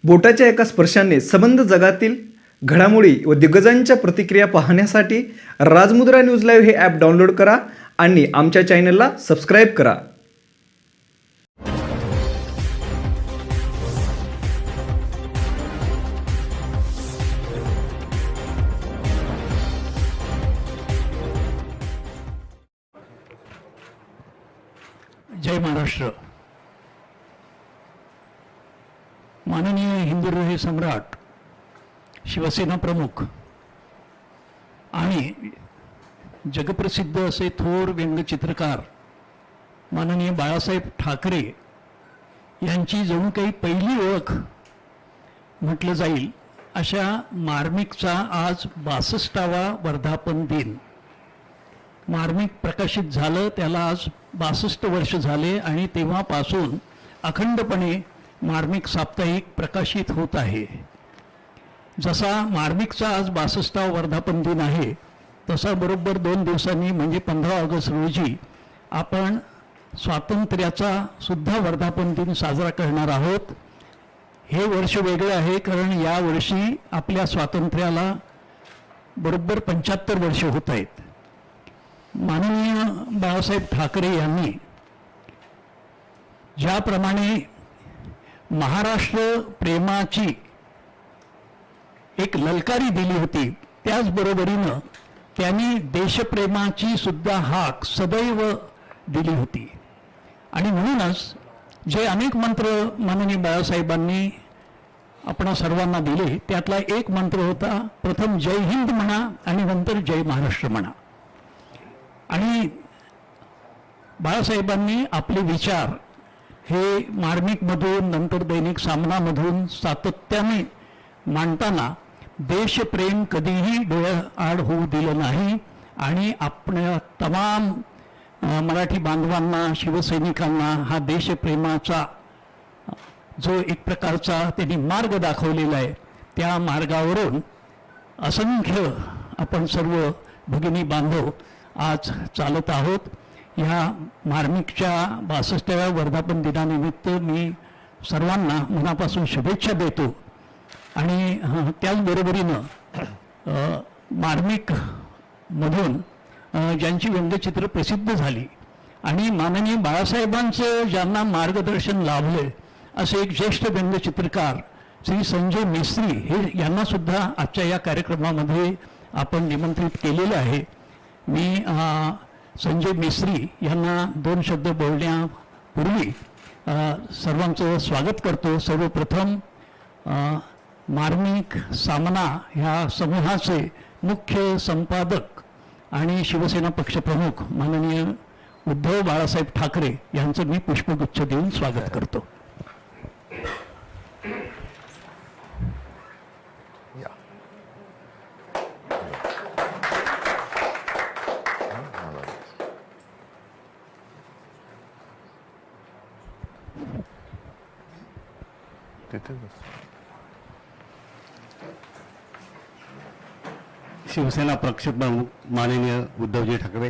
बोटाच्या एका स्पर्शाने संबंध जगातील घडामोडी व दिग्गजांच्या प्रतिक्रिया पाहण्यासाठी राजमुद्रा न्यूज लाईव्ह हे ॲप डाउनलोड करा आणि आमच्या चॅनलला सबस्क्राईब करा. जय महाराष्ट्र. माननीय हिंदुहृदय सम्राट, शिवसेना प्रमुख आणि जगप्रसिद्ध असे थोर व्यंगचित्रकार माननीय बाळासाहेब ठाकरे यांची जणू काही पहिली ओळख म्हटलं जाईल अशा मार्मिकचा आज 62वा वर्धापन दिन. मार्मिक प्रकाशित झालं त्याला आज 62 वर्ष झाले आणि तेव्हापासून अखंडपणे मार्मिक साप्ताहिक प्रकाशित होत आहे. जसा मार्मिकचा आज 62वा वर्धापन दिन आहे तसा बरोबर 2 दिवसांनी म्हणजे 15 ऑगस्ट रोजी आपण स्वातंत्र्याचा सुद्धा वर्धापन दिन साजरा करणार आहोत. हे वर्ष वेगळे आहे कारण या वर्षी आपल्या स्वातंत्र्याला बरोबर 75 वर्ष होत आहेत. माननीय बाळासाहेब ठाकरे यांनी ज्याप्रमाणे महाराष्ट्र प्रेमाची एक ललकारी दिली होती त्याचबरोबरीनं त्यांनी देशप्रेमाची सुद्धा हाक सदैव दिली होती. आणि म्हणूनच जे अनेक मंत्र माननीय बाळासाहेबांनी आपणा सर्वांना दिले त्यातला एक मंत्र होता, प्रथम जय हिंद म्हणा आणि नंतर जय महाराष्ट्र म्हणा. आणि बाळासाहेबांनी आपले विचार हे मार्मिकमधून नंतर दैनिक सामनामधून सातत्याने मांडताना देशप्रेम कधीही डोळ्याआड होऊ दिलं नाही. आणि आपल्या तमाम मराठी बांधवांना, शिवसैनिकांना हा देशप्रेमाचा जो एक प्रकारचा त्यांनी मार्ग दाखवलेला आहे त्या मार्गावरून असंख्य आपण सर्व भगिनी बांधव आज चालत आहोत. ह्या मार्मिकच्या 62व्या वर्धापन दिनानिमित्त मी सर्वांना मनापासून शुभेच्छा देतो. आणि त्याचबरोबरीनं मार्मिकमधून ज्यांची व्यंगचित्र प्रसिद्ध झाली आणि माननीय बाळासाहेबांचं ज्यांना मार्गदर्शन लाभले असे एक ज्येष्ठ व्यंगचित्रकार श्री संजय मेस्त्री हे यांनासुद्धा आजच्या या कार्यक्रमामध्ये आपण निमंत्रित केलेलं आहे. मी संजय मेस्त्री यांना 2 शब्द बोलण्यापूर्वी सर्वांचं स्वागत करतो. सर्वप्रथम मार्मिक सामना ह्या समूहाचे मुख्य संपादक आणि शिवसेना पक्षप्रमुख माननीय उद्धव बाळासाहेब ठाकरे यांचं मी पुष्पगुच्छ देऊन स्वागत करतो. शिवसेना पक्षप्रमुख माननीय उद्धवजी ठाकरे,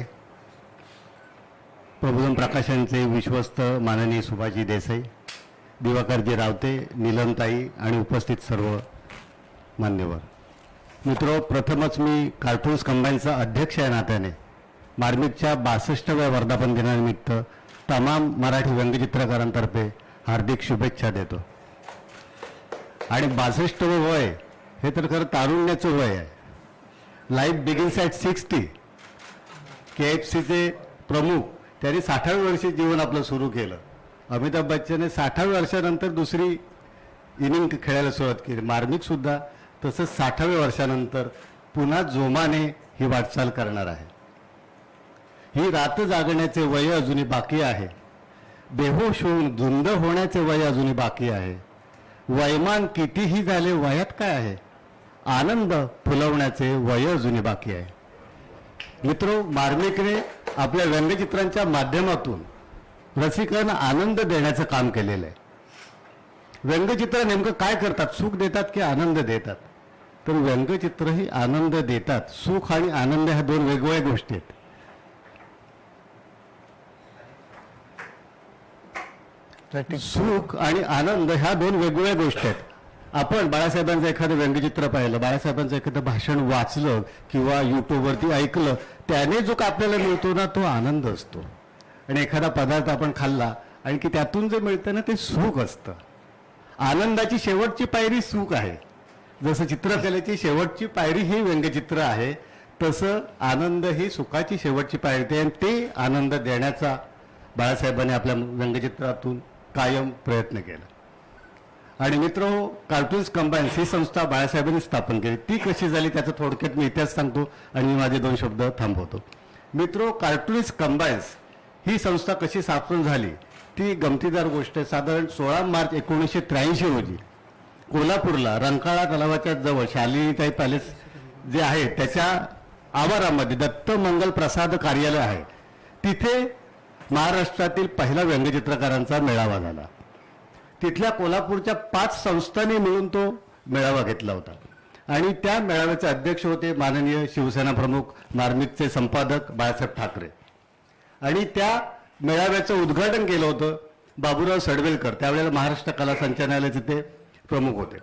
प्रबोधन प्रकाशनचे विश्वस्त माननीय सुभाषजी देसाई, दिवाकरजी रावते, नीलमताई आणि उपस्थित सर्व मान्यवर मित्रो, प्रथमच मी कार्टून्स कंबाईनचा अध्यक्ष या नात्याने मार्मिकच्या 62व्या वर्धापन दिनानिमित्त तमाम मराठी व्यंगचित्रकारांतर्फे हार्दिक शुभेच्छा देतो. आणि 62वं वय हे तर खरं तारुण्याचं वय आहे. Life begins at 60. KFCचे प्रमुख त्यांनी 60व्या वर्षी जीवन आपलं सुरू केलं. अमिताभ बच्चनने 60व्या वर्षानंतर दुसरी इनिंग खेळायला सुरुवात केली. मार्मिकसुद्धा तसंच 60व्या वर्षानंतर पुन्हा जोमाने ही वाटचाल करणार आहे. ही रात जागण्याचे वय अजूनही बाकी आहे. बेहोश होऊन धुंद होण्याचे वय अजूनही बाकी आहे. वयमान कितीही झाले वयात काय आहे, आनंद फुलवण्याचे वय अजूनही बाकी आहे. मित्रो, मार्मिकने आपल्या व्यंगचित्रांच्या माध्यमातून रसिकांना आनंद देण्याचं काम केलेलं आहे. व्यंगचित्र नेमकं काय करतात, सुख देतात की आनंद देतात? तर व्यंगचित्र ही आनंद देतात. सुख आणि आनंद ह्या 2 वेगवेगळ्या गोष्टी आहेत. सुख आणि आनंद ह्या दोन वेगवेगळ्या गोष्टी आहेत. आपण बाळासाहेबांचं एखादं व्यंगचित्र पाहिलं, बाळासाहेबांचं एखादं भाषण वाचलं किंवा यूट्यूबवरती ऐकलं, त्याने जो काय आपल्याला मिळतो ना तो आनंद असतो. आणि एखादा पदार्थ आपण खाल्ला आणि की त्यातून जे मिळतं ना ते सुख असतं. आनंदाची शेवटची पायरी सुख आहे. जसं चित्रकलेची शेवटची पायरी ही व्यंगचित्र आहे, तसं आनंद ही सुखाची शेवटची पायरी आहे. आणि ते आनंद देण्याचा बाळासाहेबांनी आपल्या व्यंगचित्रातून कायम प्रयत्न केला. आणि मित्रहो, कार्टून्स कंबाईन्स ही संस्था बाळासाहेबांनी स्थापन केली. ती कशी झाली त्याचा थोडक्यात मी इतिहास सांगतो आणि मी माझे 2 शब्द थांबवतो. मित्रो, कार्टून्स कंबाईन्स ही संस्था कशी स्थापन झाली ती गमतीदार गोष्ट आहे. साधारण 16 मार्च 1983 रोजी कोल्हापूरला रंकाळा तलावाच्या जवळ शालिनीताई पॅलेस जे आहे त्याच्या आवारामध्ये दत्त मंगल प्रसाद कार्यालय आहे, तिथे महाराष्ट्रातील पहिला व्यंगचित्रकारांचा मेळावा झाला. तिथल्या कोल्हापूरच्या 5 संस्थांनी मिळून तो मेळावा घेतला होता. आणि त्या मेळाव्याचे अध्यक्ष होते माननीय शिवसेना प्रमुख मार्मिकचे संपादक बाळासाहेब ठाकरे. आणि त्या मेळाव्याचं उद्घाटन केलं होतं बाबूराव सडवेलकर, त्यावेळेला महाराष्ट्र कला संचालनालयाचे ते प्रमुख होते.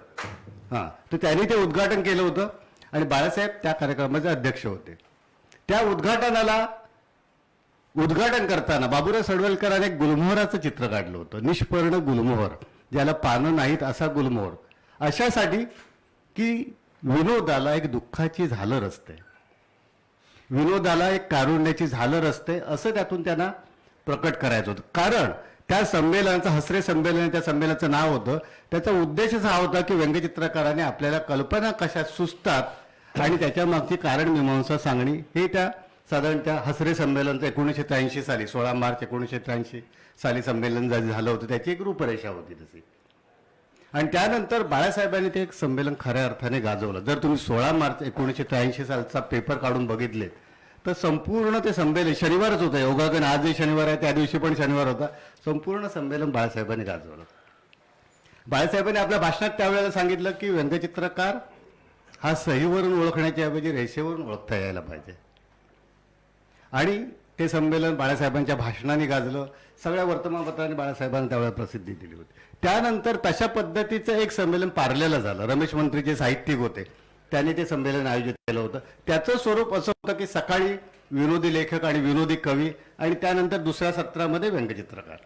तर त्यांनी ते उद्घाटन केलं होतं आणि बाळासाहेब त्या कार्यक्रमाचे अध्यक्ष होते. त्या उद्घाटन करताना बाबूराव सडवेलकरांनी एक गुलमोहराचं चित्र काढलं होतं, निष्पर्ण गुलमोहर, ज्याला पानं नाहीत असा गुलमोहर, अशासाठी की विनोदाला एक दुःखाची झालर असते, विनोदाला एक कारुण्याची झालर असते, असं त्यातून त्यांना प्रकट करायचं होतं. कारण त्या संमेलनाचं हसरे संमेलन त्या संमेलनाचं नाव होतं. त्याचा उद्देशच हा होता की व्यंगचित्रकाराने आपल्याला कल्पना कशा सुचतात आणि त्याच्या मागची कारण मीमांसा सांगणी, हे त्या साधारण त्या हसरे संमेलनचं 1983 साली 16 मार्च 1983 साली संमेलन झालं होतं, त्याची एक रूपरेषा होती तशी. आणि त्यानंतर बाळासाहेबांनी ते एक संमेलन खऱ्या अर्थाने गाजवलं. जर तुम्ही 16 मार्च 1983 सालचा पेपर काढून बघितले तर संपूर्ण ते संमेलन शनिवारच होतं. योगागन आजही शनिवार आहे, त्या दिवशी पण शनिवार होता. संपूर्ण संमेलन बाळासाहेबांनी गाजवलं. बाळासाहेबांनी आपल्या भाषणात त्यावेळेला सांगितलं की व्यंगचित्रकार हा सहीवरून ओळखण्याच्या ऐवजी रेषेवरून ओळखता यायला पाहिजे. आणि ते संमेलन बाळासाहेबांच्या भाषणाने गाजलं. सगळ्या वर्तमानपत्रांनी बाळासाहेबांना त्यावेळेला प्रसिद्धी दिली होती. त्यानंतर तशा पद्धतीचं एक संमेलन पार्ल्याला झालं. रमेश मंत्री जे साहित्यिक होते त्यांनी ते संमेलन आयोजित केलं होतं. त्याचं स्वरूप असं होतं की सकाळी विनोदी लेखक आणि विनोदी कवी आणि त्यानंतर दुसऱ्या सत्रामध्ये व्यंगचित्रकार.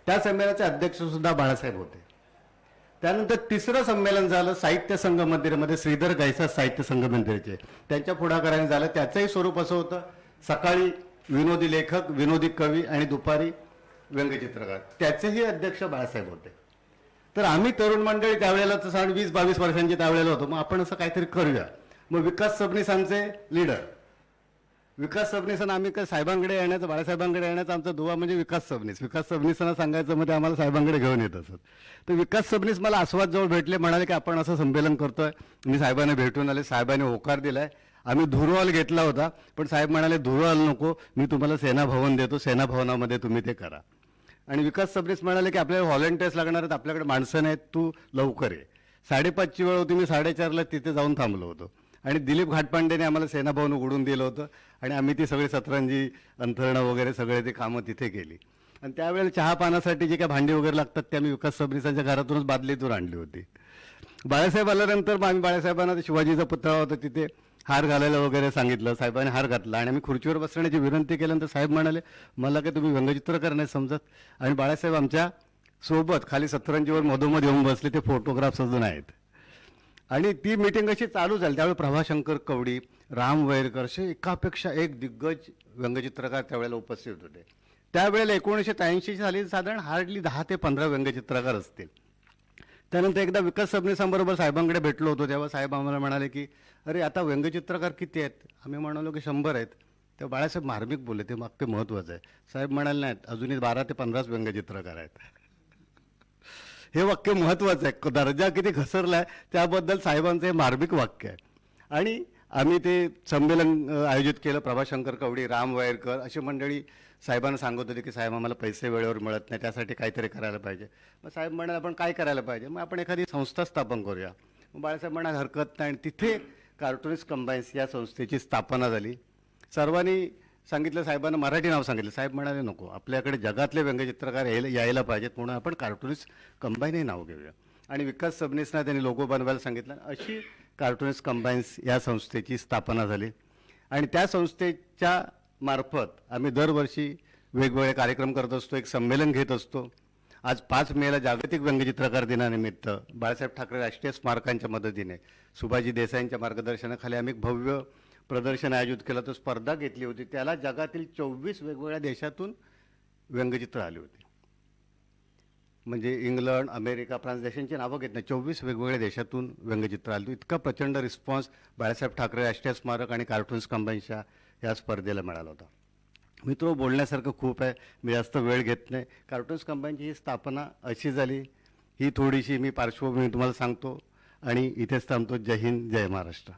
त्या संमेलनाचे अध्यक्ष सुद्धा बाळासाहेब होते. त्यानंतर तिसरं संमेलन झालं साहित्य संघ मंदिरामध्ये, श्रीधर गायसा साहित्य संघ मंदिराचे त्यांच्या पुढाकाराने झालं. त्याचंही स्वरूप असं होतं, सकाळी विनोदी लेखक विनोदी कवी आणि दुपारी व्यंगचित्रकार. त्याचेही अध्यक्ष बाळासाहेब होते. तर आम्ही तरुण मंडळी त्यावेळेला तसं 20-22 वर्षांची त्यावेळेला होतो. मग आपण असं काहीतरी करूया. मग विकास सबनीसांचे लीडर विकास सबनीसन, आम्ही काय साहेबांकडे येण्याचं बाळासाहेबांकडे येण्याचा आमचा दुवा म्हणजे विकास सबनीसांना सांगायचं मध्ये आम्हाला साहेबांकडे घेऊन येत असत. तर विकास सबनीस मला आस्वादजवळ भेटले, म्हणाले की आपण असं संमेलन करतोय. मी साहेबांना भेटून आले, साहेबांनी होकार दिलाय. आम्ही धुरोहॉल घेतला होता, पण साहेब म्हणाले धुरोहॉल नको, मी तुम्हाला सेना भवन देतो, सेना भवनामध्ये तुम्ही ते करा. आणि विकास सबनीस म्हणाले की आपल्याला व्हॉलंटियर्स लागणार आहेत, आपल्याकडे माणसं नाहीत, तू लवकर ये. 5:30ची वेळ होती, मी 4:30ला तिथे जाऊन थांबलो होतो. आणि दिलीप घाटपांडेने आम्हाला सेना भवन उघडून दिलं होतं आणि आम्ही ती सगळी सतरंजी अंथरणं वगैरे सगळे ते कामं तिथे केली. आणि त्यावेळेला चहा पाण्यासाठी जे काय भांडी वगैरे लागतात ते आम्ही विकास सबनीसांच्या घरातूनच बादलीतून आणली होती. बाळासाहेब आल्यानंतर मग आम्ही बाळासाहेबांना शिवाजीचा पुतळा होता तिथे हार घालायला वगैरे सांगितलं. साहेबांनी हार घातला आणि आम्ही खुर्चीवर बसण्याची विनंती केल्यानंतर साहेब म्हणाले मला काय तुम्ही व्यंगचित्रकार नाही समजत. आणि बाळासाहेब आमच्या सोबत खाली सतरंजीवर मधोमध येऊन बसले, ते फोटोग्राफ्स अजून आहेत. आणि ती मीटिंग अशी चालू झाली. त्यावेळी प्रभाशंकर कवडी, राम वैरकर असे एकापेक्षा एक दिग्गज व्यंगचित्रकार त्यावेळेला उपस्थित होते. त्यावेळेला 1983 साली साधारण हार्डली 10 ते 15 व्यंगचित्रकार असतील. त्यानंतर एकदा विकास सबनीसांबरोबर साहेबांकडे भेटलो होतो, तेव्हा साहेब आम्हाला म्हणाले की अरे आता व्यंगचित्रकार किती आहेत? आम्ही म्हणालो की 100 आहेत. तेव्हा बाळासाहेब मार्मिक बोलले, ते वाक्य महत्त्वाचं आहे. साहेब म्हणाले नाहीत, अजूनही 12 ते 15 व्यंगचित्रकार आहेत. हे वाक्य महत्त्वाचं आहे, दर्जा किती घसरला आहे त्याबद्दल साहेबांचं हे मार्मिक वाक्य आहे. आणि आम्ही ते संमेलन आयोजित केलं. प्रभाशंकर कवडी, राम वैरकर अशी मंडळी साहेबांना सांगत होते की साहेब आम्हाला पैसे वेळेवर मिळत नाही, त्यासाठी काहीतरी करायला पाहिजे. मग साहेब म्हणाले आपण काय करायला पाहिजे? मग आपण एखादी संस्था स्थापन करूया. मग बाळासाहेब म्हणाले हरकत नाही. आणि तिथे कार्टूनिस्ट कंबाईन्स या संस्थेची स्थापना झाली. सर्वांनी सांगितलं, साहेबांना मराठी नाव सांगितलं. साहेब म्हणाले नको, आपल्याकडे जगातले व्यंगचित्रकार यायला पाहिजेत, म्हणून आपण कार्टूनिस्ट कंबाईन हे नाव घेऊया. आणि विकास सबनीसना त्यांनी लोगो बनवायला सांगितला. अशी कार्टूनिस्ट कंबाईन्स या संस्थेची स्थापना झाली आणि त्या संस्थेच्या मार्फत आम्ही दरवर्षी वेगवेगळे कार्यक्रम करत असतो, एक संमेलन घेत असतो. आज 5 मेला जागतिक व्यंगचित्रकार दिनानिमित्त बाळासाहेब ठाकरे राष्ट्रीय स्मारकांच्या मदतीने सुभाजी देसाईंच्या मार्गदर्शनाखाली आम्ही एक भव्य प्रदर्शन आयोजित केलं. तो स्पर्धा घेतली होती. त्याला जगातील 24 वेगवेगळ्या देशातून व्यंगचित्र आली होती. म्हणजे इंग्लंड, अमेरिका, फ्रान्स देशांची नावं घेत नाही, 24 वेगवेगळ्या देशातून व्यंगचित्र आली. इतका प्रचंड रिस्पॉन्स बाळासाहेब ठाकरे राष्ट्रीय स्मारक आणि कार्टून्स कंबाईन्सच्या या स्पर्धेला मिळाला होता. मित्र, बोलण्यासारखं खूप आहे, मी जास्त वेळ घेत नाही. कार्टून्स कंबाईनची ही स्थापना अशी झाली, ही थोडीशी मी पार्श्वभूमी तुम्हाला सांगतो आणि इथेच थांबतो. जय हिंद, जय महाराष्ट्र.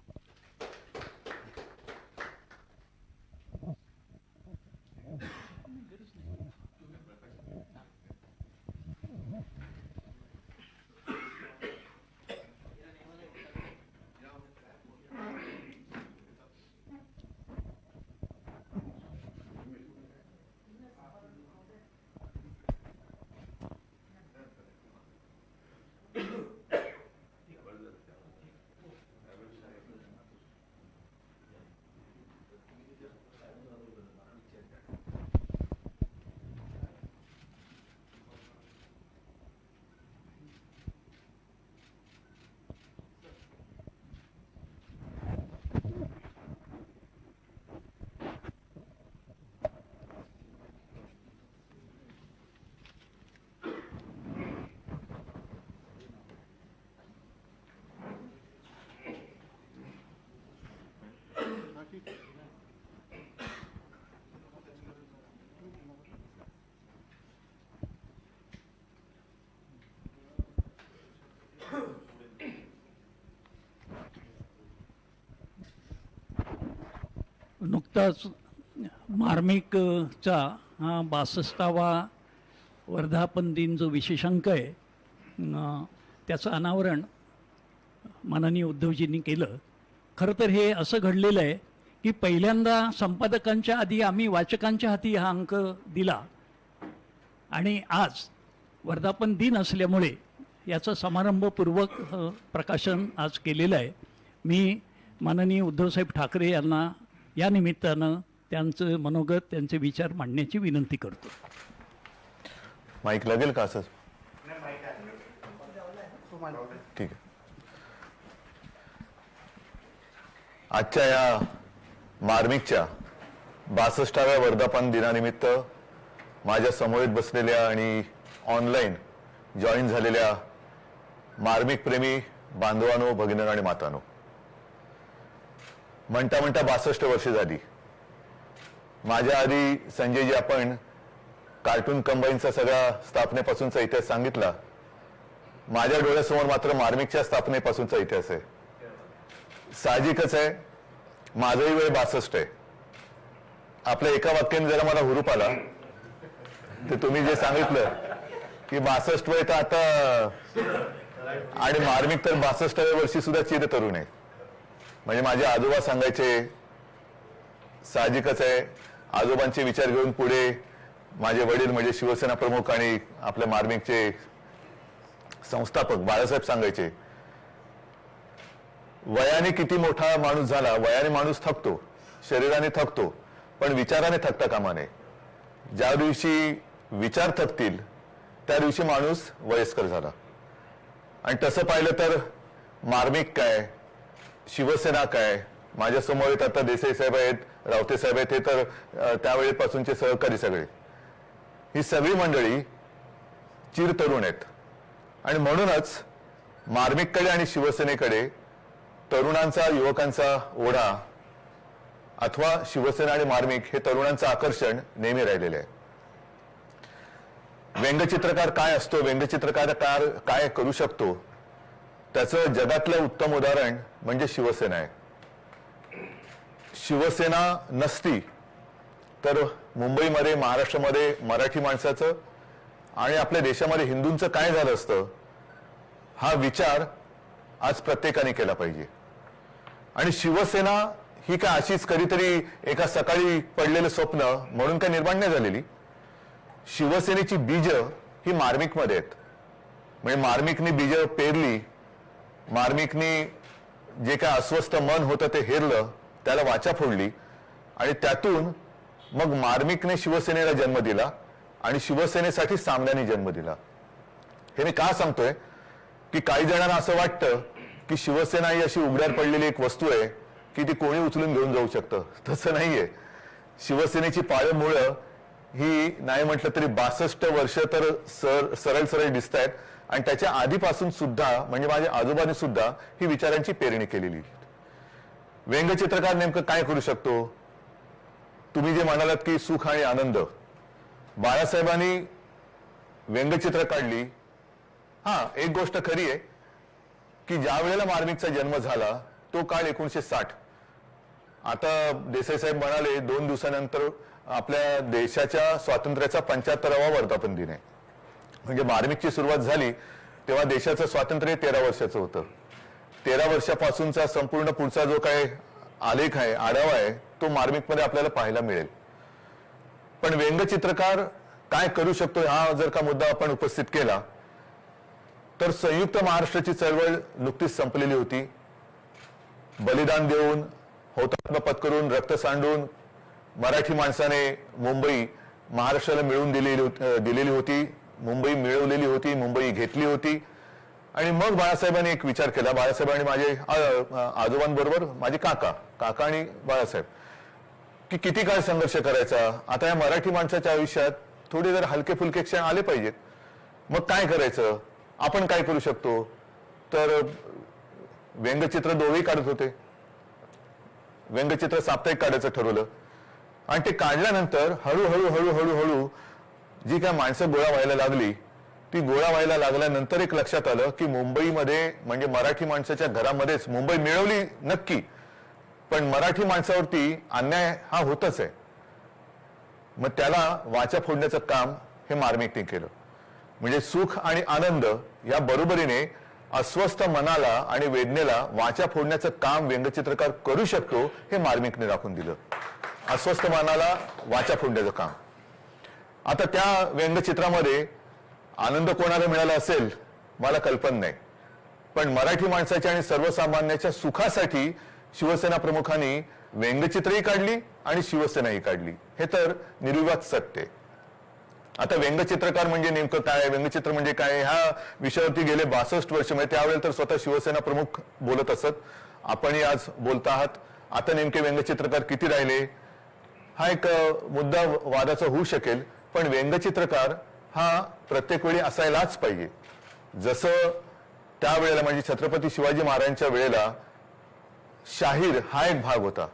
नुकताच मार्मिकचा हा 62वा वर्धापन दिन जो विशेषांक आहे त्याचं अनावरण माननीय उद्धवजींनी केलं. खरं तर हे असं घडलेलं आहे की पहिल्यांदा संपादकांच्या आधी आम्ही वाचकांच्या हाती हा अंक दिला आणि आज वर्धापन दिन असल्यामुळे याचं समारंभपूर्वक प्रकाशन आज केलेलं आहे. मी माननीय उद्धवसाहेब ठाकरे यांना या निमित्तानं त्यांचं मनोगत, त्यांचे विचार मांडण्याची विनंती करतो. माईक लागेल का असं? ठीक आहे. आजच्या या मार्मिकच्या 62व्या वर्धापन दिनानिमित्त माझ्या समवेत बसलेल्या आणि ऑनलाईन जॉईन झालेल्या मार्मिक प्रेमी बांधवांनो, भगिनींनो आणि मातांनो, म्हणता म्हणता 62 वर्षे झाली. माझ्या आधी संजयजी आपण कार्टून कंबाईनचा सगळ्या स्थापनेपासूनचा इतिहास सांगितला. माझ्या डोळ्यासमोर मात्र मार्मिकच्या स्थापनेपासूनचा इतिहास आहे. साहजिकच आहे, माझाही वय 62 आहे. आपल्या एका वाक्याने जरा मला हुरूप आला ते तुम्ही जे सांगितलं की 62 वय तर आता, आणि मार्मिक तर 62व्या वर्षी सुद्धा चिर तरुण आहे. म्हणजे माझे आजोबा सांगायचे, साहजिकच आहे, आजोबांचे विचार घेऊन पुढे माझे वडील म्हणजे शिवसेना प्रमुख आणि आपल्या मार्मिकचे संस्थापक बाळासाहेब सांगायचे, वयाने किती मोठा माणूस झाला, वयाने माणूस थकतो, शरीराने थकतो, पण विचाराने थकता कामा नये. ज्या दिवशी विचार थकतील त्या दिवशी माणूस वयस्कर झाला. आणि तसं पाहिलं तर मार्मिक काय, शिवसेना काय, माझ्या समोर आता देसाई साहेब आहेत, रावते साहेब आहेत, हे तर त्यावेळेपासूनचे सहकारी सगळे, ही सगळी मंडळी चिरतरुण आहेत. आणि म्हणूनच मार्मिककडे आणि शिवसेनेकडे तरुणांचा, युवकांचा ओढा अथवा शिवसेना आणि मार्मिक हे तरुणांचं आकर्षण नेहमी राहिलेलं आहे. व्यंगचित्रकार काय असतो, व्यंगचित्रकार काय करू शकतो, त्याचं जगातलं उत्तम उदाहरण म्हणजे शिवसेना आहे. शिवसेना नसती तर मुंबईमध्ये, महाराष्ट्रामध्ये मराठी माणसाचं आणि आपल्या देशामध्ये हिंदूंचं काय झालं असतं, हा विचार आज प्रत्येकाने केला पाहिजे. आणि शिवसेना ही काय अशीच कधीतरी एका सकाळी पडलेलं स्वप्न म्हणून काय निर्माण नाही झालेली. शिवसेनेची बीज ही मार्मिकमध्ये आहेत. म्हणजे मार्मिकनी बीज पेरली, मार्मिकनी जे काय अस्वस्थ मन होतं ते हेरलं, त्याला वाचा फोडली आणि त्यातून मग मार्मिकने शिवसेनेला जन्म दिला आणि शिवसेनेसाठी सामन्याने जन्म दिला. हे मी का सांगतोय की काही जणांना असं वाटतं की शिवसेना ही अशी उघड्यावर पडलेली एक वस्तू आहे की ती कोणी उचलून घेऊन जाऊ शकतं. तसं नाहीये. शिवसेनेची पाळंमुळं ही नाही म्हटलं तरी 62 वर्ष तर सरळ सरळ दिसत आहेत आणि त्याच्या आधीपासून सुद्धा म्हणजे माझ्या आजोबांनी सुद्धा ही विचारांची पेरणी केलेली. व्यंगचित्रकार नेमकं काय करू शकतो? तुम्ही जे म्हणालात की सुख आणि आनंद, बाळासाहेबांनी व्यंगचित्र काढली. एक गोष्ट खरी आहे की ज्या वेळेला मार्मिकचा जन्म झाला तो काळ 1960. आता देसाई साहेब म्हणाले 2 दिवसानंतर आपल्या देशाच्या स्वातंत्र्याचा 75वा वर्धापन दिन आहे. म्हणजे मार्मिकची सुरुवात झाली तेव्हा देशाचं स्वातंत्र्य 13 वर्षाचं होतं. 13 वर्षापासूनचा संपूर्ण पुढचा जो काय आलेख आहे, आढावा आहे, तो मार्मिकमध्ये आपल्याला पाहायला मिळेल. पण व्यंगचित्रकार काय करू शकतो हा जर का मुद्दा आपण उपस्थित केला तर संयुक्त महाराष्ट्राची चळवळ नुकतीच संपलेली होती. बलिदान देऊन, हौतात्म्य पत्करून, रक्त सांडून मराठी माणसाने मुंबई महाराष्ट्राला मिळवून दिलेली होती. मुंबई मिळवलेली होती, मुंबई घेतली होती. आणि मग बाळासाहेबांनी एक विचार केला. बाळासाहेब आणि माझे आजोबांबरोबर माझे काका आणि बाळासाहेब की किती काळ संघर्ष करायचा. आता या मराठी माणसाच्या आयुष्यात थोडे जर हलके फुलके क्षण आले पाहिजेत. मग काय करायचं, आपण काय करू शकतो? तर व्यंगचित्र दोघेही काढत होते. व्यंगचित्र साप्ताहिक काढायचं ठरवलं आणि ते काढल्यानंतर हळूहळू जी काय माणसं गोळा व्हायला लागली, ती गोळा व्हायला लागल्यानंतर एक लक्षात आलं की मुंबईमध्ये म्हणजे मराठी माणसाच्या घरामध्येच मुंबई मिळवली नक्की, पण मराठी माणसावरती अन्याय हा होतच आहे. मग त्याला वाचा फोडण्याचं काम हे मार्मिकने केलं. म्हणजे सुख आणि आनंद या बरोबरीने अस्वस्थ मनाला आणि वेदनेला वाचा फोडण्याचं काम व्यंगचित्रकार करू शकतो हे मार्मिकने दाखवून दिलं. अस्वस्थ मनाला वाचा फोडण्याचं काम. आता त्या व्यंगचित्रामध्ये आनंद कोणाला मिळाला असेल मला कल्पना नाही, पण मराठी माणसाच्या आणि सर्वसामान्याच्या सुखासाठी शिवसेना प्रमुखांनी व्यंगचित्रही काढली आणि शिवसेनाही काढली. हे तर निर्विवाद सत्य आहे. आता व्यंगचित्रकार म्हणजे नेमकं काय, व्यंगचित्र म्हणजे काय, ह्या विषयावरती गेले 62 वर्ष म्हणजे त्यावेळेला तर स्वतः शिवसेना प्रमुख बोलत असत. आपणही आज बोलत आहात. आता नेमके व्यंगचित्रकार किती राहिले हा एक मुद्दा वादाचा होऊ शकेल, पण व्यंगचित्रकार हा प्रत्येक वेळी असायलाच पाहिजे. जसं त्यावेळेला म्हणजे छत्रपती शिवाजी महाराजांच्या वेळेला शाहीर हा एक भाग होता,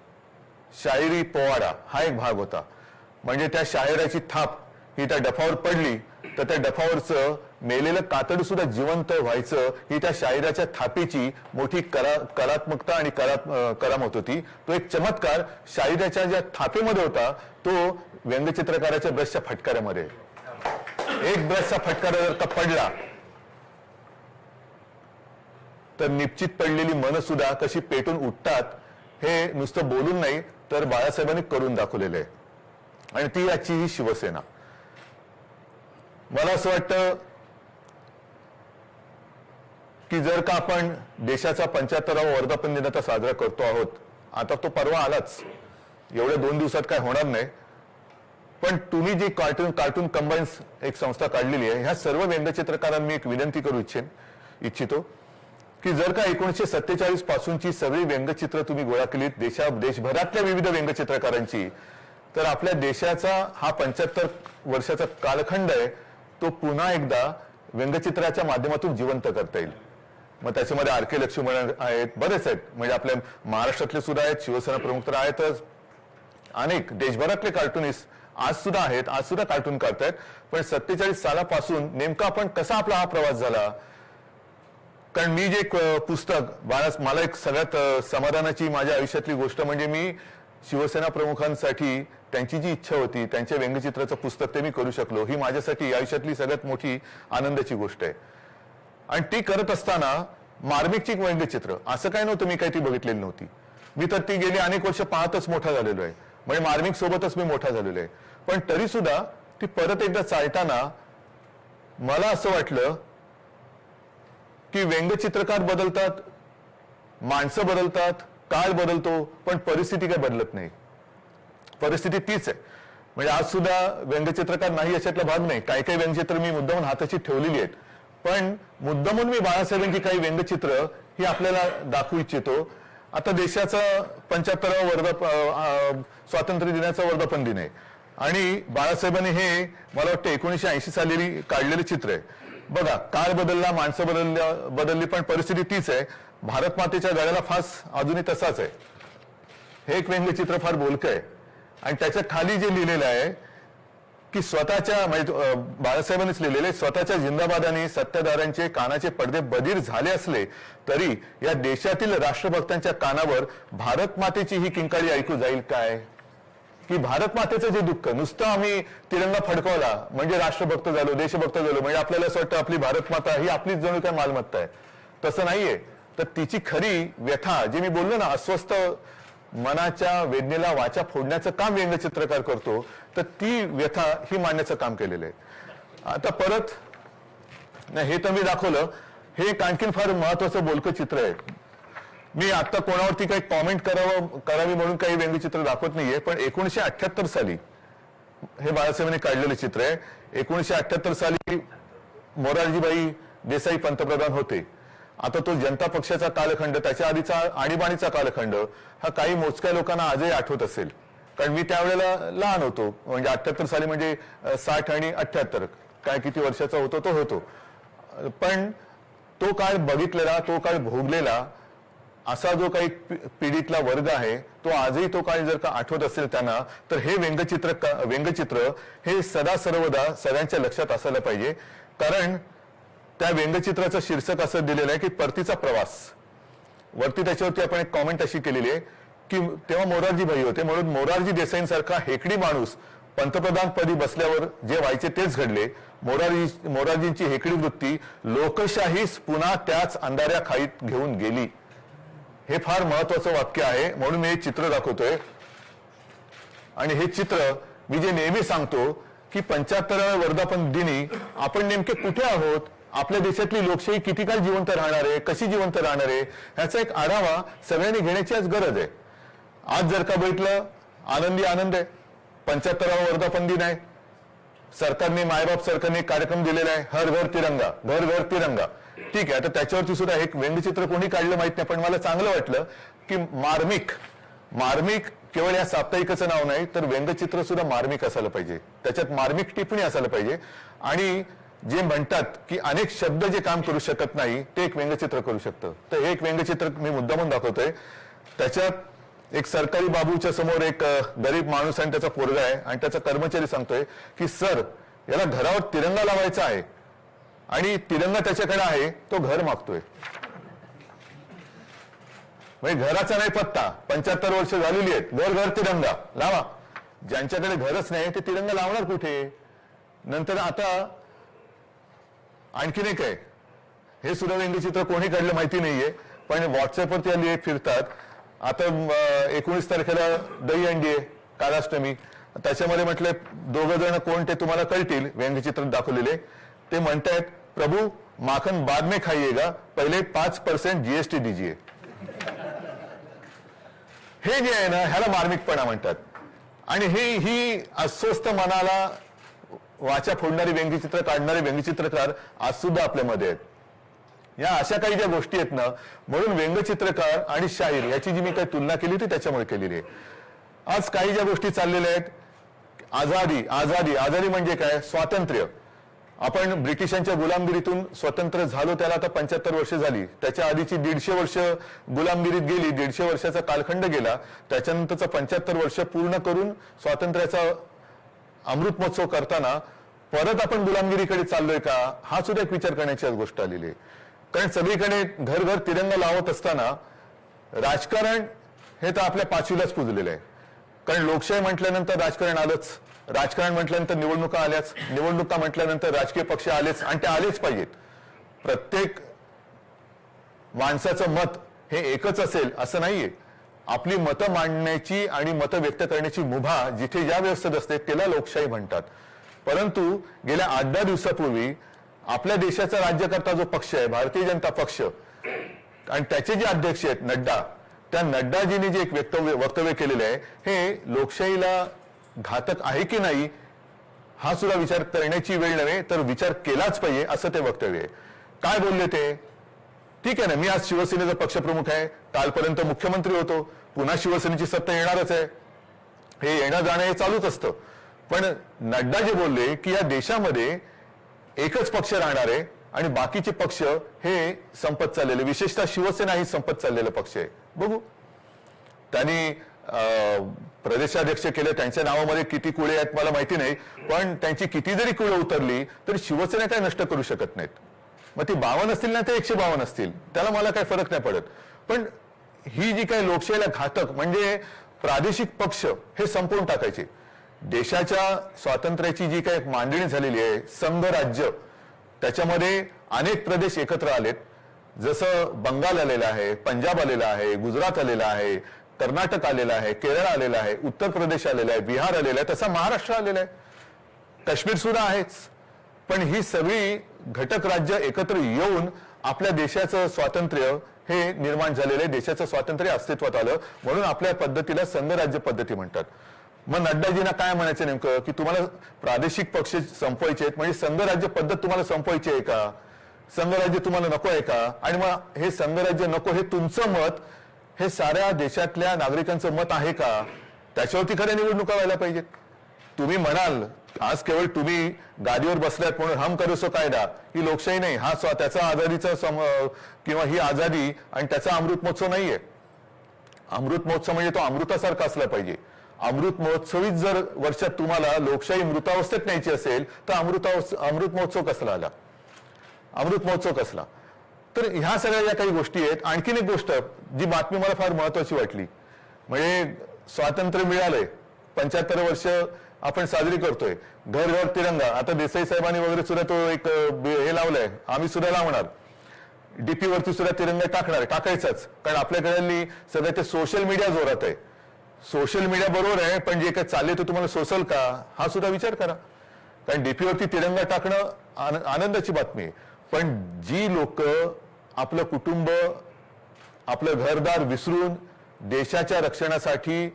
शाहिरी पोवाडा हा एक भाग होता. म्हणजे त्या शाहिराची थाप ही त्या डफावर पडली तर त्या डफावरचं मेलेलं कातड सुद्धा जिवंत व्हायचं ही त्या शाहिराच्या थापीची मोठी कलात्मकता आणि करामत होती. तो एक चमत्कार शाहिराच्या ज्या थापेमध्ये होता तो व्यंगचित्रकाराच्या ब्रशच्या फटकाऱ्यामध्ये. एक ब्रशचा फटकारा जर का पडला तर निश्चित पडलेली मन सुद्धा कशी पेटून उठतात हे नुसतं बोलून नाही तर बाळासाहेबांनी करून दाखवलेलं आहे. आणि ती आजची ही शिवसेना. मला असं वाटतं की जर का आपण देशाचा 75वा वर्धापन दिन आता साजरा करतो आहोत, आता तो परवा आलाच, एवढ्या 2 दिवसात काय होणार नाही, पण तुम्ही जी कार्टून कंबाईन्स एक संस्था काढलेली आहे, ह्या सर्व व्यंगचित्रकारांनी एक विनंती करू इच्छितो की जर का 1947 पासूनची सगळी व्यंगचित्र तुम्ही गोळा केलीत देशभरातल्या विविध व्यंगचित्रकारांची, तर आपल्या देशाचा हा 75 वर्षाचा कालखंड आहे तो पुन्हा एकदा व्यंगचित्राच्या माध्यमातून जिवंत करता येईल. मग त्याच्यामध्ये आर.के. लक्ष्मण आहेत, बरेच आहेत, म्हणजे आपल्या महाराष्ट्रातले सुद्धा आहेत, शिवसेना प्रमुख तर आहेतच, अनेक देशभरातले कार्टुनिस्ट आज सुद्धा आहेत, आज सुद्धा कार्टून करतायत. पण 47 सालापासून नेमका आपण कसा आपला हा प्रवास झाला. कारण मी जे पुस्तक मला एक सगळ्यात समाधानाची माझ्या आयुष्यातली गोष्ट म्हणजे मी शिवसेना प्रमुखांसाठी त्यांची जी इच्छा होती त्यांच्या व्यंगचित्राचं पुस्तक ते मी करू शकलो, ही माझ्यासाठी आयुष्यातली सगळ्यात मोठी आनंदाची गोष्ट आहे. आणि ती करत असताना मार्मिकची व्यंगचित्र असं काय नव्हतं मी काही ती बघितलेली नव्हती. मी तर ती गेली अनेक वर्ष पाहतच मोठा झालेलो आहे, म्हणजे मार्मिक सोबतच मी मोठा झालेलो आहे. पण तरी सुद्धा ती परत एकदा चालताना मला असं वाटलं की व्यंगचित्रकार बदलतात, माणसं बदलतात, काळ बदलतो, पण परिस्थिती काय बदलत नाही. परिस्थिती तीच आहे. म्हणजे आज सुद्धा व्यंगचित्रकार नाही अशातला भाग नाही. काही काही व्यंगचित्र मी मुद्दामून हाताशी ठेवलेली आहेत, पण मुद्दामून मी बाळासाहेबांची काही व्यंगचित्र ही आपल्याला दाखवू इच्छितो. आता देशाचा 75वा स्वातंत्र्य दिनाचा वर्धापन दिन आहे आणि बाळासाहेबांनी हे मला वाटतं 1980 साली काढलेले चित्र आहे. बघा, काळ बदलला, माणसं बदलली, पण परिस्थिती तीच आहे. भारत मातेच्या गळ्याला फास अजूनही तसाच आहे. हे एक व्यंगचित्र फार बोलकं आहे आणि त्याच्या खाली जे लिहिलेलं आहे की स्वतःच्या म्हणजे बाळासाहेबांनीच लिहिलेले, स्वतःच्या जिंदाबादाने सत्ताधाऱ्यांचे कानाचे पडदे बधीर झाले असले तरी या देशातील राष्ट्रभक्तांच्या कानावर भारत मातेची ही किंकाळी ऐकू जाईल काय? की भारत मातेचं जे दुःख, नुसतं आम्ही तिरंगा फडकवला म्हणजे राष्ट्रभक्त झालो, देशभक्त झालो, म्हणजे आपल्याला असं वाटतं आपली भारत माता ही आपलीच जणू काय मालमत्ता आहे. तसं नाहीये. तर तिची खरी व्यथा, जे मी बोललो ना, अस्वस्थ मनाच्या वेदनेला वाचा फोडण्याचं काम व्यंगचित्रकार करतो, तर ती व्यथा ही मांडण्याचं काम केलेलं आहे. आता परत नाही, हे तर मी दाखवलं. हे एक आणखीन फार महत्वाचं बोलकं चित्र आहे. मी आता कोणावरती काही कॉमेंट करावी म्हणून काही व्यंगचित्र दाखवत नाहीये, पण 1978 साली हे बाळासाहेबांनी काढलेले चित्र आहे. 1978 साली मोरारजीभाई देसाई पंतप्रधान होते. आता तो जनता पक्षाचा कालखंड, त्याच्या आधीचा आणीबाणीचा कालखंड हा काही मोजक्या लोकांना आजही आठवत असेल, कारण मी त्यावेळेला लहान होतो. म्हणजे 78 साली म्हणजे 60 आणि 78 काय किती वर्षाचा होतो तो होतो. पण तो काळ बघितलेला, तो काळ भोगलेला असा जो काही पिढीतला वर्ग आहे, तो आजही तो काळ जर का आठवत असेल त्यांना, तर हे व्यंगचित्र हे सदा सर्वदा सगळ्यांच्या लक्षात असायला पाहिजे. कारण त्या व्यंगचित्राचं शीर्षक असं दिलेलं आहे की परतीचा प्रवास. वरती त्याच्यावरती आपण एक कॉमेंट अशी केलेली आहे की तेव्हा मोरारजीभाई होते, म्हणून मोरारजी देसाईंसारखा हेकडी माणूस पंतप्रधान पदी बसल्यावर जे व्हायचे तेच घडले. मोरारजींची हेकडी वृत्ती लोकशाहीच पुन्हा त्याच अंधाऱ्या खाईत घेऊन गेली. हे फार महत्वाचं वाक्य आहे, म्हणून मी हे चित्र दाखवतोय. आणि हे चित्र मी जे नेहमी सांगतो की 75व्या वर्धापन दिनी आपण नेमके कुठे आहोत, आपल्या देशातली लोकशाही किती काळ जिवंत राहणार आहे, कशी जिवंत राहणार आहे, ह्याचा एक आढावा सगळ्यांनी घेण्याची आज गरज आहे. आज जर का बघितलं, आनंदी आनंद आहे. 75वा वर्धापन दिन आहे. सरकारने, मायबाप सरकारने कार्यक्रम दिलेला आहे, हर घर तिरंगा, घर घर तिरंगा. ठीक आहे. आता त्याच्यावरती सुद्धा एक व्यंगचित्र कोणी काढलं माहित नाही, पण मला चांगलं वाटलं की मार्मिक केवळ या साप्ताहिकाचं नाव नाही, तर व्यंगचित्र सुद्धा मार्मिक असायला पाहिजे. त्याच्यात मार्मिक टिप्पणी असायला पाहिजे. आणि जे म्हणतात की अनेक शब्द जे काम करू शकत नाही, ते एक व्यंगचित्र करू शकतं. तर हे एक व्यंगचित्र मी मुद्दामून दाखवतोय. त्याच्यात एक सरकारी बाबूच्या समोर एक गरीब माणूस आणि त्याचा पोरगा आहे आणि त्याचा कर्मचारी सांगतोय की सर, याला घरावर तिरंगा लावायचा आहे आणि तिरंगा त्याच्याकडे आहे, तो घर मागतोय. म्हणजे घराचा नाही पत्ता, 75 वर्ष झालेली आहेत, घर घर तिरंगा लावा. ज्यांच्याकडे घरच नाही ते तिरंगा लावणार कुठे? नंतर आता आणखीन एक आहे, हे सुद्धा व्यंगचित्र कोणी काढलं माहिती नाहीये, पण व्हॉट्सअपवरती आली फिरतात. आता 19 तारखेला दही अंडी आहे, कालाष्टमी. त्याच्यामध्ये म्हटलंय दोघं जण कोण ते तुम्हाला कळतील, व्यंगचित्र दाखवलेले. ते म्हणतायत, प्रभू माखन बाद में खाइएगा, पहिले 5% GST दीजिए. हे जे आहे ना, ह्याला मार्मिकपणा म्हणतात. आणि ही अस्वस्थ मनाला वाचा फोडणारी व्यंगचित्र काढणारे व्यंगचित्रकार आज सुद्धा आपल्यामध्ये आहेत. या अशा काही ज्या गोष्टी आहेत ना, म्हणून व्यंगचित्रकार आणि शाहीर याची जी मी काही तुलना केली होती त्याच्यामुळे केलेली आहे. आज काही ज्या गोष्टी चाललेल्या आहेत, आझादी म्हणजे काय? स्वातंत्र्य. आपण ब्रिटिशांच्या गुलामगिरीतून स्वतंत्र झालो, त्याला आता 75 वर्ष झाली. त्याच्या आधीची 150 वर्ष गुलामगिरीत गेली, 150 वर्षाचा कालखंड गेला. त्याच्यानंतरचा 75 वर्ष पूर्ण करून स्वातंत्र्याचा अमृत महोत्सव करताना परत आपण गुलामगिरीकडे चाललोय का, हा सुद्धा एक विचार करण्याची आज गोष्ट आलेली आहे. कारण सगळीकडे घर घर तिरंगा लावत असताना राजकारण हे तर आपल्या पाचवीलाच पुजलेलं आहे. कारण लोकशाही म्हटल्यानंतर राजकारण आलंच, राजकारण म्हटल्यानंतर निवडणुका आल्याच, निवडणुका म्हटल्यानंतर राजकीय पक्ष आलेच, आणि ते आलेच पाहिजेत. प्रत्येक माणसाचं मत हे एकच असेल असं नाहीये. आपली मतं मांडण्याची आणि मतं व्यक्त करण्याची मुभा जिथे ज्या व्यवस्थेत असते त्याला लोकशाही म्हणतात. परंतु गेल्या 8-10 दिवसापूर्वी आपल्या देशाचा राज्यकर्ता जो पक्ष आहे भारतीय जनता पक्ष आणि त्याचे जे अध्यक्ष आहेत नड्डा, त्या नड्डाजींनी जे एक वक्तव्य केलेलं आहे हे लोकशाहीला घातक आहे की नाही हा सुद्धा विचार करण्याची वेळ नव्हे तर विचार केलाच पाहिजे असं ते वक्तव्य आहे. काय बोलले ते? ठीक आहे ना, मी आज शिवसेनेचा पक्षप्रमुख आहे, कालपर्यंत मुख्यमंत्री होतो, पुन्हा शिवसेनेची सत्ता येणारच आहे, हे येणं जाणं हे चालूच असतं. पण नड्डा जे बोलले की या देशामध्ये एकच पक्ष राहणार आहे आणि बाकीचे पक्ष हे संपत चाललेले, विशेषतः शिवसेना ही संपत चाललेला पक्ष आहे. बघू त्यांनी प्रदेशाध्यक्ष केले, त्यांच्या नावामध्ये किती कुळे आहेत मला माहिती नाही, पण त्यांची किती जरी कुळे उतरली तरी शिवसेना काय नष्ट करू शकत नाहीत. मग ती 52 असतील ना ते 152 असतील, त्याला मला काही फरक नाही पडत. पण ही जी काही लोकशाहीला घातक म्हणजे प्रादेशिक पक्ष हे संपवून टाकायचे. देशाच्या स्वातंत्र्याची जी काही मांडणी झालेली आहे संघ राज्य, त्याच्यामध्ये अनेक प्रदेश एकत्र आलेत. जसं बंगाल आलेला आहे, पंजाब आलेला आहे, गुजरात आलेला आहे, कर्नाटक आलेला आहे, केरळ आलेला आहे, उत्तर प्रदेश आलेला आहे, बिहार आलेला आहे, तसा महाराष्ट्र आलेला आहे, काश्मीर सुद्धा आहेच. पण ही सगळी घटक राज्य एकत्र येऊन आपल्या देशाचं स्वातंत्र्य हे निर्माण झालेलं आहे, देशाचं स्वातंत्र्य अस्तित्वात आलं, म्हणून आपल्या पद्धतीला संघ राज्य पद्धती म्हणतात. मग नड्डाजींना काय म्हणायचं नेमकं की तुम्हाला प्रादेशिक पक्ष संपवायचे आहेत म्हणजे संघ राज्य पद्धत तुम्हाला संपवायची आहे का? संघ राज्य तुम्हाला नको आहे का? आणि मग हे संघ राज्य नको हे तुमचं मत हे साऱ्या देशातल्या नागरिकांचं मत आहे का? त्याच्यावरती खऱ्या निवडणुका व्हायला पाहिजेत. तुम्ही म्हणाल आज केवळ तुम्ही गादीवर बसल्यात म्हणून हम करू सो कायदा, ही लोकशाही नाही, हा त्याचा आझादीचा किंवा ही आझादी आणि त्याचा अमृत महोत्सव नाहीये. अमृत महोत्सव म्हणजे तो अमृतासारखा असला पाहिजे. अमृत महोत्सवीच जर वर्षात तुम्हाला लोकशाही मृतावस्थेत न्यायची असेल तर अमृत महोत्सव कसला आला? अमृत महोत्सव कसला? तर ह्या सगळ्या ज्या काही गोष्टी आहेत. आणखीन एक गोष्ट जी बातमी मला फार महत्वाची वाटली, म्हणजे स्वातंत्र्य मिळालंय, 75 वर्ष आपण साजरी करतोय, घर घर तिरंगा. आता देसाई साहेबांनी वगैरे सुद्धा तो एक हे लावलंय, आम्ही सुद्धा लावणार, डीपी वरती सुद्धा तिरंगा टाकायचाच, कारण आपल्याकडे सगळं ते सोशल मीडिया जोरात आहे. सोशल मीडिया बरोबर आहे, पण जे काही चालले ते तुम्हाला सोसल का हा सुद्धा विचार करा. कारण डीपी वरती तिरंगा टाकणं आनंदाची बातमी आहे, पण जी लोक आपलं कुटुंब आपलं घरदार विसरून देशाच्या रक्षणासाठी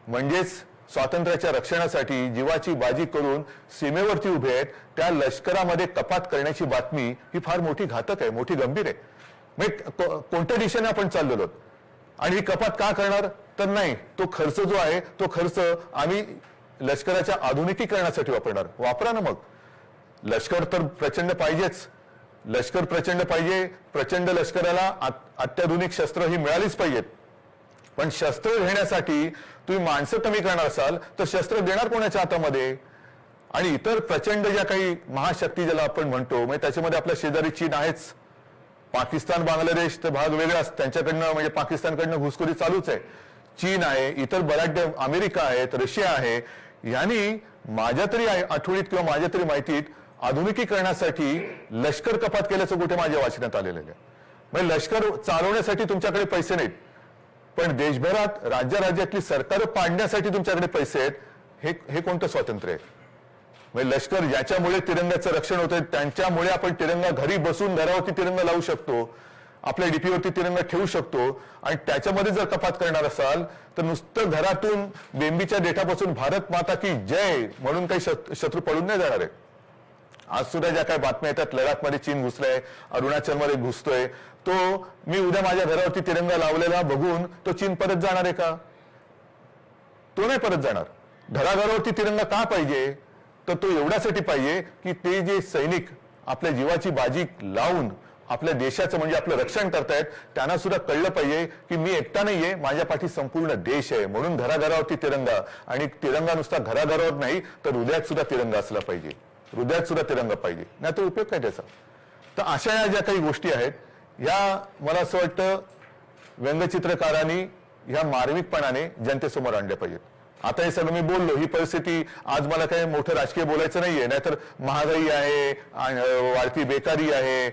म्हणजेच स्वातंत्र्याच्या रक्षणासाठी जीवाची बाजी करून सीमेवरती उभे आहेत, त्या लष्करामध्ये कपात करण्याची बातमी ही फार मोठी घातक आहे, मोठी गंभीर आहे. म्हणजे कोणत्या दिशेने आपण चाललेलो आणि ही कपात का करणार? तर नाही, तो खर्च जो आहे तो खर्च आम्ही लष्कराच्या आधुनिकीकरणासाठी वापरणार. वापरा ना मग. लष्कर तर प्रचंड पाहिजेच, लष्कर प्रचंड पाहिजे, प्रचंड लष्कराला अत्याधुनिक शस्त्र ही मिळालीच पाहिजेत. पण शस्त्र घेण्यासाठी तुम्ही माणसं कमी करणार असाल तर शस्त्र देणार कोणाच्या हातामध्ये? आणि इतर प्रचंड ज्या काही महाशक्ती ज्याला आपण म्हणतो, म्हणजे त्याच्यामध्ये आपल्या शेजारी चीन आहेच, पाकिस्तान बांगलादेश तर भाग वेगळाच, त्यांच्याकडनं म्हणजे पाकिस्तानकडनं घुसखोरी चालूच आहे, चीन आहे, इतर बऱ्याच अमेरिका आहेत, रशिया आहे. यांनी माझ्या तरी आठवणीत किंवा माझ्या तरी माहितीत आधुनिकीकरणासाठी लष्कर कपात केल्याचं कुठे माझ्या वाचण्यात आलेलं आहे. म्हणजे लष्कर चालवण्यासाठी तुमच्याकडे पैसे नाहीत, पण देशभरात राज्यातली सरकार पाडण्यासाठी तुमच्याकडे पैसे आहेत. हे कोणतं स्वातंत्र्य आहे? म्हणजे लष्कर ज्याच्यामुळे तिरंग्याचं रक्षण होतं त्यांच्यामुळे आपण तिरंगा घरी बसून घरावरती तिरंगा लावू शकतो, आपल्या डीपीवरती तिरंगा ठेवू शकतो. आणि त्याच्यामध्ये जर कपात करणार असाल तर नुसतं घरातून बेंबीच्या देठापासून भारत माता की जय म्हणून काही शत्रू पडून नाही जाणार आहे. आज सुद्धा ज्या काही बातम्या येतात, लडाखमध्ये चीन घुसलाय, अरुणाचलमध्ये घुसतोय, तो मी उद्या माझ्या घरावरती तिरंगा लावलेला बघून तो चीन परत जाणार आहे का? तो नाही परत जाणार. घराघरावरती तिरंगा का पाहिजे? तर तो एवढ्यासाठी पाहिजे की ते जे सैनिक आपल्या जीवाची बाजी लावून आपल्या देशाचं म्हणजे आपलं रक्षण करतायत त्यांना सुद्धा कळलं पाहिजे की मी एकटा नाहीये, माझ्या पाठी संपूर्ण देश आहे. म्हणून घराघरावरती तिरंगा, आणि तिरंगा नुसता घराघरावर नाही तर हृदयात सुद्धा तिरंगा असला पाहिजे, हृदयात सुद्धा तिरंगा पाहिजे, नाही तर उपयोग काय त्याचा? तर अशा या ज्या काही गोष्टी आहेत या मला असं वाटतं व्यंगचित्रकारांनी ह्या मार्मिकपणाने जनतेसमोर आणल्या पाहिजेत. आता हे सगळं मी बोललो, ही परिस्थिती आज मला काही मोठं राजकीय बोलायचं नाहीये, नाहीतर महागाई आहे, वाढती बेकारी आहे,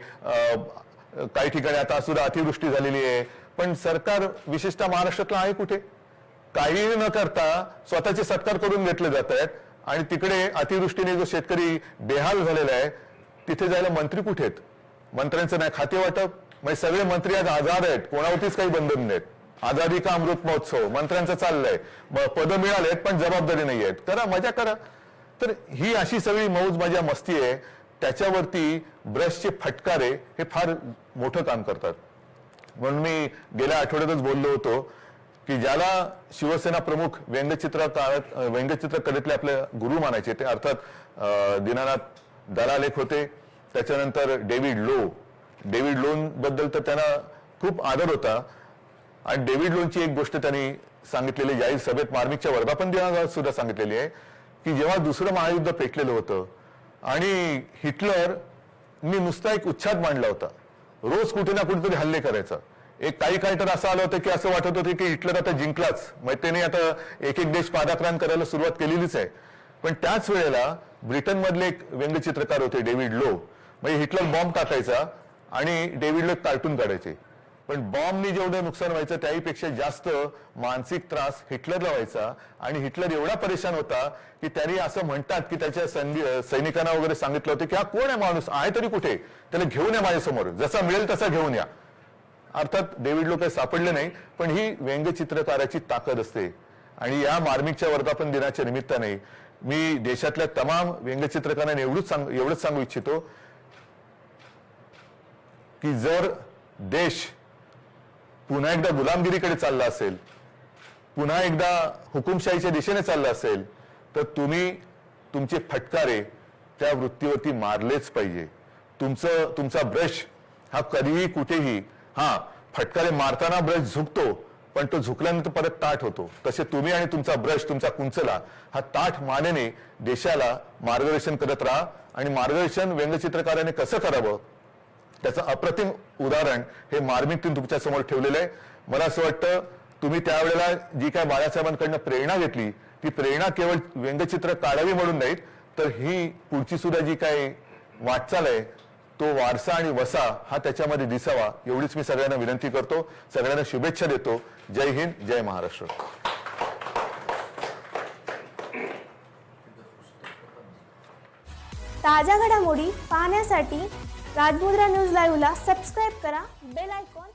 काही ठिकाणी आता सुद्धा अतिवृष्टी झालेली आहे. पण सरकार विशेषतः महाराष्ट्रातलं आहे कुठे? काही न करता स्वतःचे सत्कार करून घेतले जात आहेत आणि तिकडे अतिवृष्टीने जो शेतकरी बेहाल झालेला आहे तिथे जायला मंत्री कुठे आहेत? मंत्र्यांचं नाही खाते वाटप, म्हणजे सगळे मंत्री आज आजाद आहेत, कोणावरतीच काही बंधन नाहीत. आझादी का अमृत महोत्सव मंत्र्यांचं चाललंय, पद मिळालेत पण जबाबदारी नाही आहेत. करा, मजा करा. तर ही अशी सगळी मौज मजा मस्ती आहे. त्याच्यावरती ब्रशचे फटकारे हे फार मोठं काम करतात. म्हणून मी गेल्या आठवड्यातच बोललो होतो की ज्याला शिवसेना प्रमुख व्यंगचित्रकलेतले आपले गुरु मानायचे ते अर्थात दीनानाथ दलाल एक होते, त्याच्यानंतर डेव्हिड लो बद्दल तर त्यांना खूप आदर होता. आणि डेव्हिड लोनची एक गोष्ट त्यांनी सांगितलेली जाहीर सभेत मार्मिकच्या वर्धापन दिनाला सुद्धा सांगितलेली आहे की जेव्हा दुसरं महायुद्ध पेटलेलं होतं आणि हिटलरनी नुसता एक उच्छाद मांडला होता, रोज कुठे ना कुठेतरी हल्ले करायचा. एक काही काळ तर असं आलं होतं की असं वाटत होतं की हिटलर आता जिंकलाच, म्हणजे त्याने आता एक एक देश पादाक्रांत करायला सुरुवात केलेलीच आहे. पण त्याच वेळेला ब्रिटनमधले एक व्यंगचित्रकार होते डेव्हिड लो, म्हणजे हिटलर बॉम्ब टाकायचा आणि डेव्हिड लो एक कार्टून काढायचे. पण बॉम्बनी जेवढं नुकसान व्हायचं त्याहीपेक्षा जास्त मानसिक त्रास हिटलरला व्हायचा. आणि हिटलर एवढा परेशान होता की त्यांनी असं म्हणतात की त्याच्या सैनिकांना वगैरे सांगितलं होतं की हा कोण आहे माणूस, आहे तरी कुठे, त्याला घेऊन या माझ्यासमोर, जसा मिळेल तसा घेऊन या. अर्थात डेव्हिड लो काही सापडले नाही, पण ही व्यंगचित्रकाराची ताकद असते. आणि या मार्मिकच्या वर्धापन दिनाच्या निमित्ताने मी देशातल्या तमाम व्यंगचित्रकारांना एवढंच सांगू इच्छितो की जर देश पुन्हा एकदा गुलामगिरीकडे चालला असेल, पुन्हा एकदा हुकुमशाहीच्या दिशेने चालला असेल, तर तुम्ही तुमचे फटकारे त्या वृत्तीवरती मारलेच पाहिजे. तुमचा ब्रश हा कधीही कुठेही, फटकारे मारताना ब्रश झुकतो पण तो झुकल्यानंतर परत ताठ होतो. तसे तुम्ही आणि तुमचा ब्रश, तुमचा कुंचला हा ताठ मानेने देशाला मार्गदर्शन करत राहा. आणि मार्गदर्शन व्यंगचित्रकाराने कसं करावं त्याचं अप्रतिम उदाहरण हे मार्मिकने तुमच्या समोर ठेवलेलं आहे. मला असं वाटतं तुम्ही त्यावेळेला जी काय बाळासाहेबांकडनं प्रेरणा घेतली ती प्रेरणा केवळ व्यंगचित्र काढावी म्हणून नाहीत, तर ही पुढची सुद्धा जी काय वाटचाल आहे तो वारसा आणि वसा हा त्याच्यामध्ये दिसावा, एवढीच मी सगळ्यांना विनंती करतो. सगळ्यांना शुभेच्छा देतो. जय हिंद, जय महाराष्ट्र. ताज्या घडामोडी पाहण्यासाठी राजमुद्रा न्यूज लाईव्हला सबस्क्राईब करा, बेल आयकॉन